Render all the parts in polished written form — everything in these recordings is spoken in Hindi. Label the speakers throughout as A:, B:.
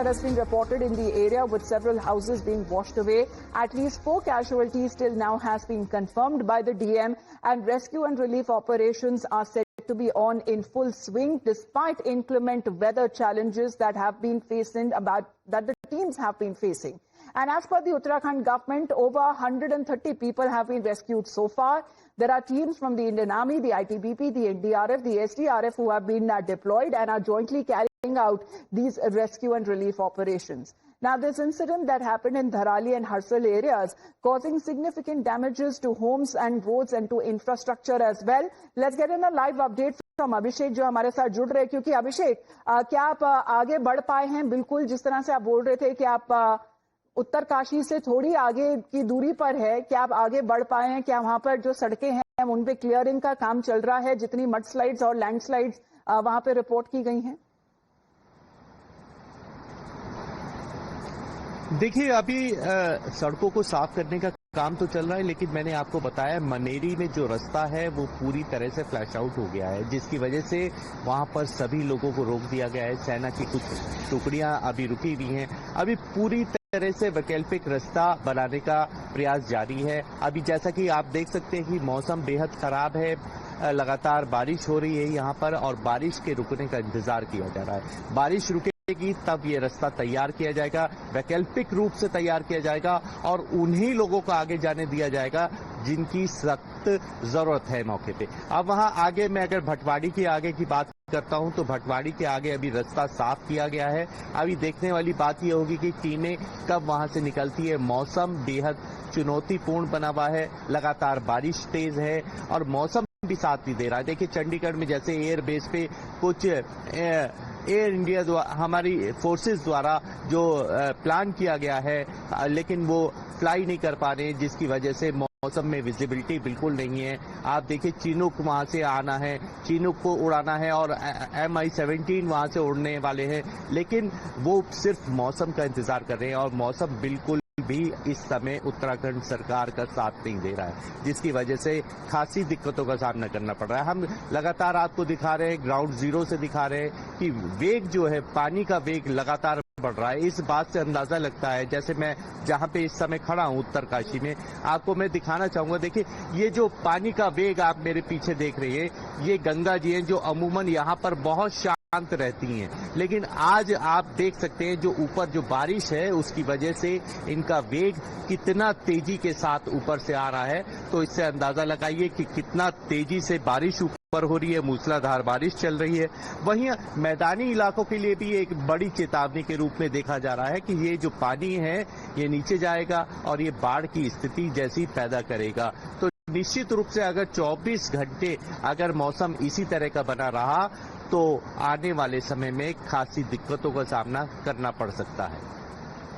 A: that has been reported in the area, with several houses being washed away. At least 4 casualties till now has been confirmed by the DM, and rescue and relief operations are said to be on in full swing despite inclement weather challenges that the teams have been facing. And as per the Uttarakhand government, over 130 people have been rescued so far. There are teams from the Indian Army, the ITBP, the NDRF, the SDRF who have been deployed and are jointly carrying out these rescue and relief operations. Now, this incident that happened in Dharali and Harsal areas, causing significant damages to homes and roads and to infrastructure as well. Let's get in a live update from Abhishek, जो हमारे साथ जुड़ रहे हैं. क्योंकि अभिषेक, क्या आप आगे बढ़ पाए हैं? बिल्कुल जिस तरह से आप बोल रहे थे कि आप उत्तरकाशी से थोड़ी आगे की दूरी पर है, क्या आप आगे बढ़ पाए हैं? क्या वहां पर जो सड़कें हैं उन पे क्लियरिंग का काम चल रहा है? जितनी मड स्लाइड्स और लैंड स्लाइड्स वहां पे रिपोर्ट की गई हैं?
B: देखिए, अभी सड़कों को साफ करने का काम तो चल रहा है, लेकिन मैंने आपको बताया मनेरी में जो रास्ता है वो पूरी तरह से फ्लैश आउट हो गया है, जिसकी वजह से वहां पर सभी लोगों को रोक दिया गया है. सेना की कुछ टुकड़ियां अभी रुकी हुई हैं. अभी पूरी तरह से वैकल्पिक रास्ता बनाने का प्रयास जारी है. अभी जैसा कि आप देख सकते हैं कि मौसम बेहद खराब है, लगातार बारिश हो रही है यहाँ पर, और बारिश के रुकने का इंतजार किया जा रहा है. बारिश रुकेगी तब ये रास्ता तैयार किया जाएगा, वैकल्पिक रूप से तैयार किया जाएगा, और उन्हीं लोगों को आगे जाने दिया जाएगा जिनकी सख्त जरूरत है मौके पे. अब वहां आगे मैं अगर भटवाड़ी के आगे की बात करता हूं तो भटवाड़ी के आगे अभी रास्ता साफ किया गया है. अभी देखने वाली बात यह होगी कि टीमें कब वहां से निकलती है. मौसम बेहद चुनौतीपूर्ण बना हुआ है, लगातार बारिश तेज है और मौसम भी साथ नहीं दे रहा है. देखिए, चंडीगढ़ में जैसे एयर बेस पे कुछ एयर इंडिया द्वारा, हमारी फोर्सेस द्वारा जो प्लान किया गया है, लेकिन वो फ्लाई नहीं कर पा रहे, जिसकी वजह से मौसम में विजिबिलिटी बिल्कुल नहीं है. आप देखिए, चिनूक वहां से आना है, चिनूक को उड़ाना है, और MI-17 वहां से उड़ने वाले हैं, लेकिन वो सिर्फ मौसम का इंतजार कर रहे हैं, और मौसम बिल्कुल भी इस समय उत्तराखंड सरकार का साथ नहीं दे रहा है, जिसकी वजह से खासी दिक्कतों का सामना करना पड़ रहा है. हम लगातार आपको दिखा रहे हैं, ग्राउंड जीरो से दिखा रहे हैं कि वेग जो है, पानी का वेग लगातार बढ़ रहा है. इस बात से अंदाजा लगता है, जैसे मैं जहां पे इस समय खड़ा हूं उत्तरकाशी में, आपको मैं दिखाना चाहूंगा. देखिए, ये जो पानी का वेग आप मेरे पीछे देख रहे हैं, ये गंगा जी हैं जो अमूमन यहाँ पर बहुत शांत रहती हैं, लेकिन आज आप देख सकते हैं जो ऊपर जो बारिश है उसकी वजह से इनका वेग कितना तेजी के साथ ऊपर से आ रहा है. तो इससे अंदाजा लगाइए कि कितना तेजी से बारिश ऊपर हो रही है, मूसलाधार बारिश चल रही है. वहीं मैदानी इलाकों के लिए भी एक बड़ी चेतावनी के रूप में देखा जा रहा है कि ये जो पानी है ये नीचे जाएगा और ये बाढ़ की स्थिति जैसी पैदा करेगा. तो निश्चित रूप से अगर 24 घंटे अगर मौसम इसी तरह का बना रहा तो आने वाले समय में खासी दिक्कतों का सामना करना पड़ सकता है.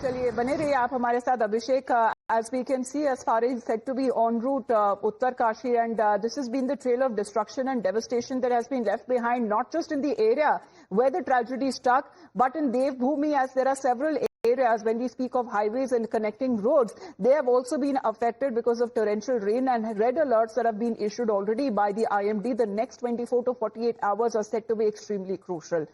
A: चलिए, बने रहिए आप हमारे साथ अभिषेक. As we can see, as far as said to be en route, Uttarkashi, and this has been the trail of destruction and devastation that has been left behind, not just in the area where the tragedy struck, but in Devbhoomi, as there are several areas. When we speak of highways and connecting roads, they have also been affected because of torrential rain, and red alerts that have been issued already by the IMD. The next 24 to 48 hours are said to be extremely crucial.